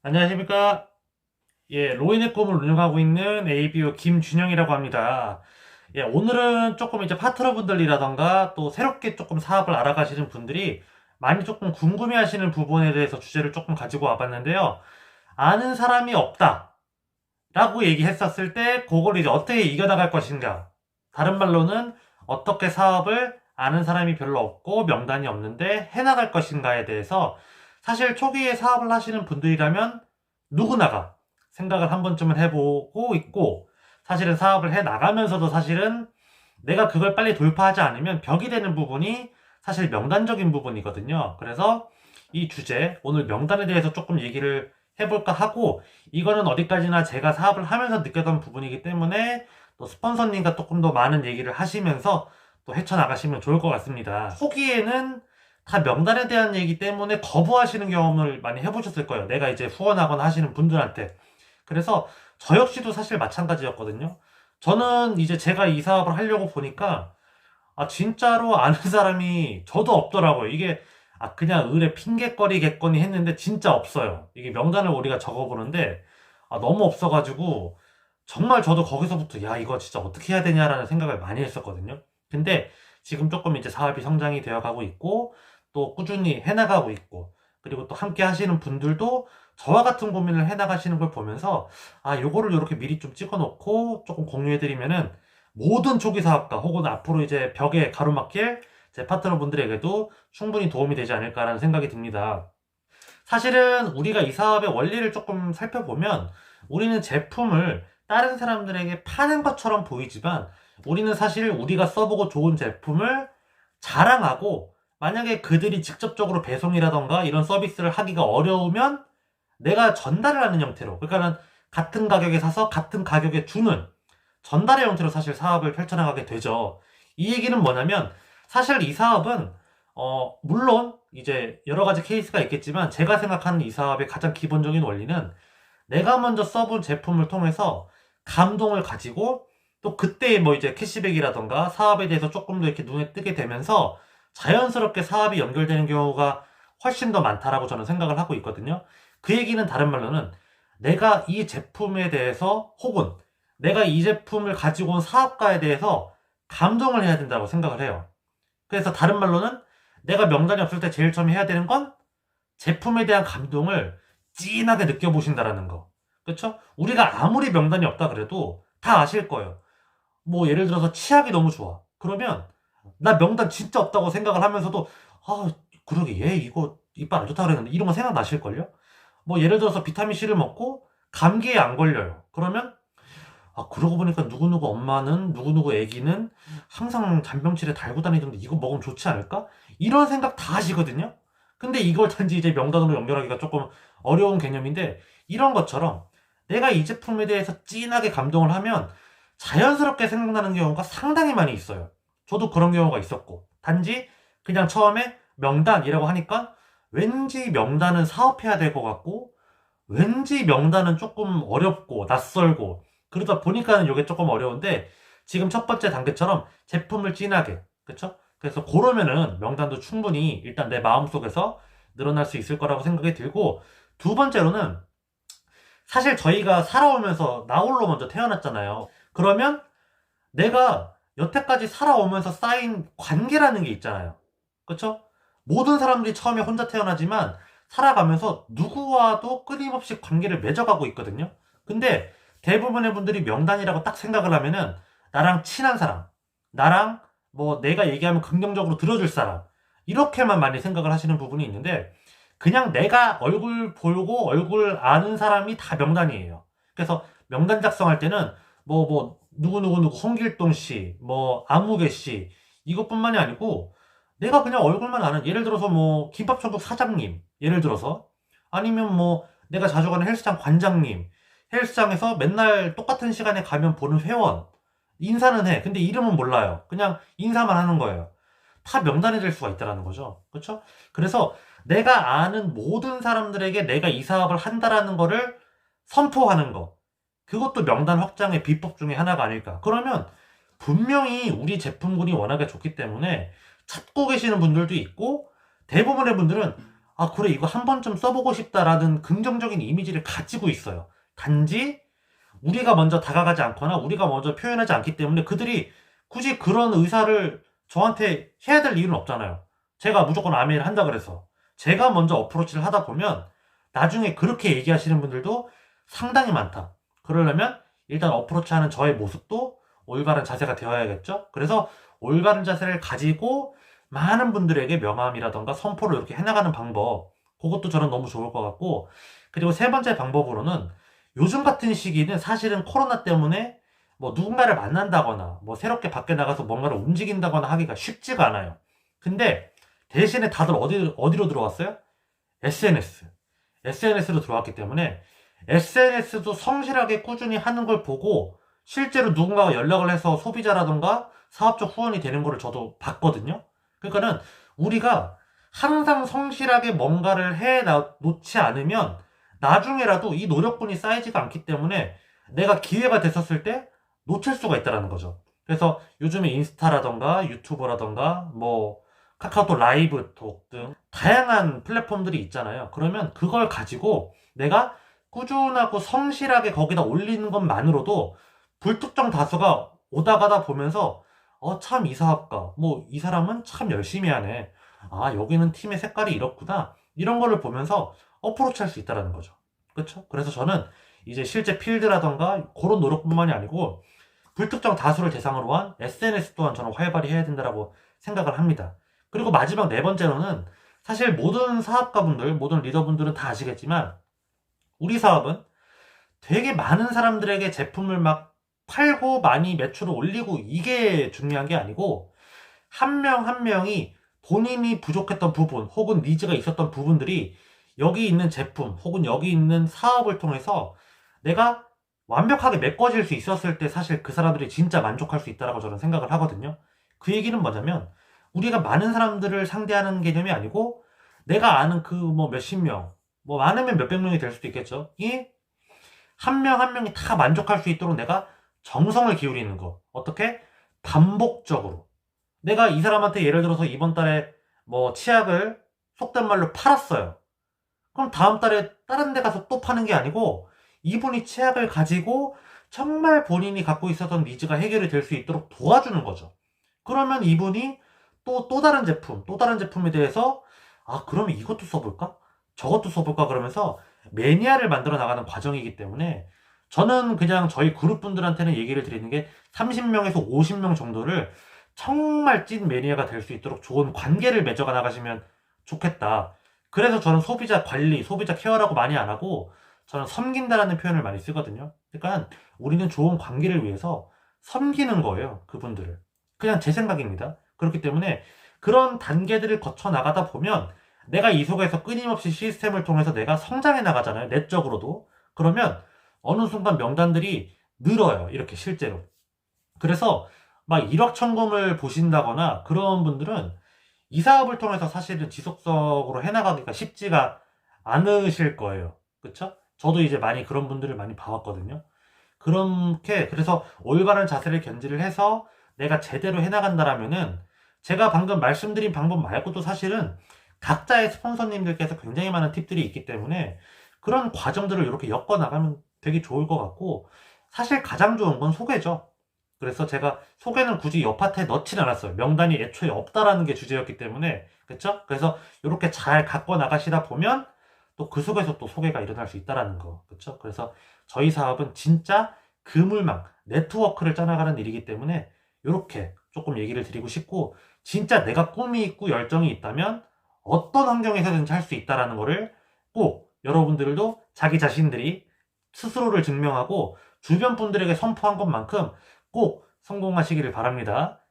안녕하십니까. 예, 로인의 꿈을 운영하고 있는 ABO 김준영이라고 합니다. 예, 오늘은 조금 이제 파트너분들이라던가 또 새롭게 조금 사업을 알아가시는 분들이 많이 조금 궁금해 하시는 부분에 대해서 주제를 조금 가지고 와봤는데요. 아는 사람이 없다 라고 얘기했었을 때 그걸 이제 어떻게 이겨나갈 것인가. 다른 말로는 어떻게 사업을 아는 사람이 별로 없고 명단이 없는데 해나갈 것인가에 대해서 사실 초기에 사업을 하시는 분들이라면 누구나가 생각을 한 번쯤은 해보고 있고, 사실은 사업을 해 나가면서도 사실은 내가 그걸 빨리 돌파하지 않으면 벽이 되는 부분이 사실 명단적인 부분이거든요. 그래서 이 주제, 오늘 명단에 대해서 조금 얘기를 해볼까 하고, 이거는 어디까지나 제가 사업을 하면서 느꼈던 부분이기 때문에 또 스폰서님과 조금 더 많은 얘기를 하시면서 또 헤쳐나가시면 좋을 것 같습니다. 초기에는 다 명단에 대한 얘기 때문에 거부하시는 경험을 많이 해보셨을 거예요. 내가 이제 후원하거나 하시는 분들한테. 그래서 저 역시도 사실 마찬가지였거든요. 저는 이제 제가 이 사업을 하려고 보니까 진짜로 아는 사람이 저도 없더라고요. 이게 그냥 의뢰 핑계거리겠거니 했는데 진짜 없어요. 이게 명단을 우리가 적어보는데 너무 없어가지고 정말 저도 거기서부터 야 이거 진짜 어떻게 해야 되냐라는 생각을 많이 했었거든요. 근데 지금 조금 이제 사업이 성장이 되어가고 있고 또 꾸준히 해나가고 있고 그리고 또 함께 하시는 분들도 저와 같은 고민을 해나가시는 걸 보면서 요거를 이렇게 미리 좀 찍어놓고 조금 공유해드리면은 모든 초기 사업가 혹은 앞으로 이제 벽에 가로막힐 제 파트너분들에게도 충분히 도움이 되지 않을까라는 생각이 듭니다. 사실은 우리가 이 사업의 원리를 조금 살펴보면 우리는 제품을 다른 사람들에게 파는 것처럼 보이지만 우리는 사실 우리가 써보고 좋은 제품을 자랑하고 만약에 그들이 직접적으로 배송이라던가 이런 서비스를 하기가 어려우면 내가 전달을 하는 형태로 그러니까는 같은 가격에 사서 같은 가격에 주는 전달의 형태로 사실 사업을 펼쳐나가게 되죠. 이 얘기는 뭐냐면 사실 이 사업은 물론 이제 여러 가지 케이스가 있겠지만 제가 생각하는 이 사업의 가장 기본적인 원리는 내가 먼저 써본 제품을 통해서 감동을 가지고 또 그때 뭐 이제 캐시백이라던가 사업에 대해서 조금 더 이렇게 눈에 뜨게 되면서 자연스럽게 사업이 연결되는 경우가 훨씬 더 많다라고 저는 생각을 하고 있거든요. 그 얘기는 다른 말로는 내가 이 제품에 대해서 혹은 내가 이 제품을 가지고 온 사업가에 대해서 감동을 해야 된다고 생각을 해요. 그래서 다른 말로는 내가 명단이 없을 때 제일 처음 해야 되는 건 제품에 대한 감동을 진하게 느껴보신다라는 거. 그렇죠? 우리가 아무리 명단이 없다 그래도 다 아실 거예요. 뭐 예를 들어서 치약이 너무 좋아. 그러면 나 명단 진짜 없다고 생각을 하면서도 아 그러게 얘 이거 이빨 안 좋다 그랬는데 이런 거 생각나실걸요? 뭐 예를 들어서 비타민C를 먹고 감기에 안 걸려요. 그러면 그러고 보니까 누구누구 엄마는 누구누구 애기는 항상 잔병치레 달고 다니던데 이거 먹으면 좋지 않을까? 이런 생각 다 하시거든요? 근데 이걸 단지 이제 명단으로 연결하기가 조금 어려운 개념인데 이런 것처럼 내가 이 제품에 대해서 진하게 감동을 하면 자연스럽게 생각나는 경우가 상당히 많이 있어요. 저도 그런 경우가 있었고 단지 그냥 처음에 명단이라고 하니까 왠지 명단은 사업해야 될 것 같고 왠지 명단은 조금 어렵고 낯설고 그러다 보니까는 이게 조금 어려운데 지금 첫 번째 단계처럼 제품을 진하게 그쵸? 그래서 그러면은 명단도 충분히 일단 내 마음속에서 늘어날 수 있을 거라고 생각이 들고 두 번째로는 사실 저희가 살아오면서 나 홀로 먼저 태어났잖아요. 그러면 내가 여태까지 살아오면서 쌓인 관계라는 게 있잖아요. 그쵸? 모든 사람들이 처음에 혼자 태어나지만 살아가면서 누구와도 끊임없이 관계를 맺어가고 있거든요. 근데 대부분의 분들이 명단이라고 딱 생각을 하면은 나랑 친한 사람, 나랑 뭐 내가 얘기하면 긍정적으로 들어줄 사람, 이렇게만 많이 생각을 하시는 부분이 있는데 그냥 내가 얼굴 보고 얼굴 아는 사람이 다 명단이에요. 그래서 명단 작성할 때는 누구누구 홍길동 씨, 뭐 안무개 씨 이것뿐만이 아니고 내가 그냥 얼굴만 아는 예를 들어서 뭐 김밥천국 사장님 예를 들어서 아니면 뭐 내가 자주 가는 헬스장 관장님 헬스장에서 맨날 똑같은 시간에 가면 보는 회원 인사는 해 근데 이름은 몰라요 그냥 인사만 하는 거예요 다 명단이 될 수가 있다는 거죠 그렇죠? 그래서 내가 아는 모든 사람들에게 내가 이 사업을 한다라는 거를 선포하는 거 그것도 명단 확장의 비법 중에 하나가 아닐까 그러면 분명히 우리 제품군이 워낙에 좋기 때문에 찾고 계시는 분들도 있고 대부분의 분들은 아, 그래, 이거 한 번쯤 써보고 싶다라는 긍정적인 이미지를 가지고 있어요. 단지 우리가 먼저 다가가지 않거나 우리가 먼저 표현하지 않기 때문에 그들이 굳이 그런 의사를 저한테 해야 될 이유는 없잖아요. 제가 무조건 아메이를 한다 그래서. 제가 먼저 어프로치를 하다 보면 나중에 그렇게 얘기하시는 분들도 상당히 많다. 그러려면 일단 어프로치하는 저의 모습도 올바른 자세가 되어야겠죠. 그래서 올바른 자세를 가지고 많은 분들에게 명함이라던가 선포를 이렇게 해나가는 방법, 그것도 저는 너무 좋을 것 같고, 그리고 세 번째 방법으로는 요즘 같은 시기는 사실은 코로나 때문에 뭐 누군가를 만난다거나 뭐 새롭게 밖에 나가서 뭔가를 움직인다거나 하기가 쉽지가 않아요. 근데 대신에 다들 어디로 들어왔어요? SNS. SNS로 들어왔기 때문에 SNS도 성실하게 꾸준히 하는 걸 보고 실제로 누군가가 연락을 해서 소비자라던가 사업적 후원이 되는 거를 저도 봤거든요. 그러니까는 우리가 항상 성실하게 뭔가를 해 놓지 않으면 나중에라도 이 노력분이 쌓이지가 않기 때문에 내가 기회가 됐었을 때 놓칠 수가 있다는 거죠. 그래서 요즘에 인스타라던가 유튜브라던가 뭐 카카오톡 라이브 등 다양한 플랫폼들이 있잖아요. 그러면 그걸 가지고 내가 꾸준하고 성실하게 거기다 올리는 것만으로도 불특정 다수가 오다 가다 보면서 참 이 사업가 뭐 이 사람은 참 열심히 하네. 아, 여기는 팀의 색깔이 이렇구나. 이런 거를 보면서 어프로치 할 수 있다는 거죠. 그렇죠? 그래서 저는 이제 실제 필드라던가 그런 노력뿐만이 아니고 불특정 다수를 대상으로 한 SNS 또한 저는 활발히 해야 된다고 생각을 합니다. 그리고 마지막 네 번째로는 사실 모든 사업가분들, 모든 리더분들은 다 아시겠지만 우리 사업은 되게 많은 사람들에게 제품을 막 팔고 많이 매출을 올리고 이게 중요한 게 아니고 한 명 한 명이 본인이 부족했던 부분 혹은 니즈가 있었던 부분들이 여기 있는 제품 혹은 여기 있는 사업을 통해서 내가 완벽하게 메꿔질 수 있었을 때 사실 그 사람들이 진짜 만족할 수 있다고 저는 생각을 하거든요. 그 얘기는 뭐냐면 우리가 많은 사람들을 상대하는 개념이 아니고 내가 아는 그 뭐 몇십 명, 뭐 많으면 몇백 명이 될 수도 있겠죠. 이 한 명 한 명이 다 만족할 수 있도록 내가 정성을 기울이는 거. 어떻게? 반복적으로. 내가 이 사람한테 예를 들어서 이번 달에 뭐 치약을 속된 말로 팔았어요. 그럼 다음 달에 다른 데 가서 또 파는 게 아니고 이분이 치약을 가지고 정말 본인이 갖고 있었던 니즈가 해결이 될 수 있도록 도와주는 거죠. 그러면 이분이 또 다른 제품, 또 다른 제품에 대해서 아, 그러면 이것도 써볼까? 저것도 써볼까? 그러면서 매니아를 만들어 나가는 과정이기 때문에 저는 그냥 저희 그룹 분들한테는 얘기를 드리는 게 30명에서 50명 정도를 정말 찐 매니아가 될 수 있도록 좋은 관계를 맺어가 나가시면 좋겠다. 그래서 저는 소비자 관리, 소비자 케어라고 많이 안 하고 저는 섬긴다라는 표현을 많이 쓰거든요. 그러니까 우리는 좋은 관계를 위해서 섬기는 거예요. 그분들을. 그냥 제 생각입니다. 그렇기 때문에 그런 단계들을 거쳐 나가다 보면 내가 이 속에서 끊임없이 시스템을 통해서 내가 성장해 나가잖아요. 내적으로도. 그러면 어느 순간 명단들이 늘어요. 이렇게 실제로. 그래서 막 일확천금을 보신다거나 그런 분들은 이 사업을 통해서 사실은 지속적으로 해나가기가 쉽지가 않으실 거예요. 그쵸? 저도 이제 많이 그런 분들을 많이 봐왔거든요. 그렇게, 그래서 올바른 자세를 견지를 해서 내가 제대로 해나간다라면은 제가 방금 말씀드린 방법 말고도 사실은 각자의 스폰서님들께서 굉장히 많은 팁들이 있기 때문에 그런 과정들을 이렇게 엮어나가면 되게 좋을 것 같고 사실 가장 좋은 건 소개죠. 그래서 제가 소개는 굳이 옆파트에 넣진 않았어요. 명단이 애초에 없다라는 게 주제였기 때문에. 그쵸? 그래서 이렇게 잘 갖고 나가시다 보면 또 그 속에서 또 소개가 일어날 수 있다라는 거. 그쵸? 그래서 저희 사업은 진짜 그물망, 네트워크를 짜나가는 일이기 때문에 이렇게 조금 얘기를 드리고 싶고 진짜 내가 꿈이 있고 열정이 있다면 어떤 환경에서든지 할 수 있다라는 거를 꼭 여러분들도 자기 자신들이 스스로를 증명하고 주변 분들에게 선포한 것만큼 꼭 성공하시기를 바랍니다.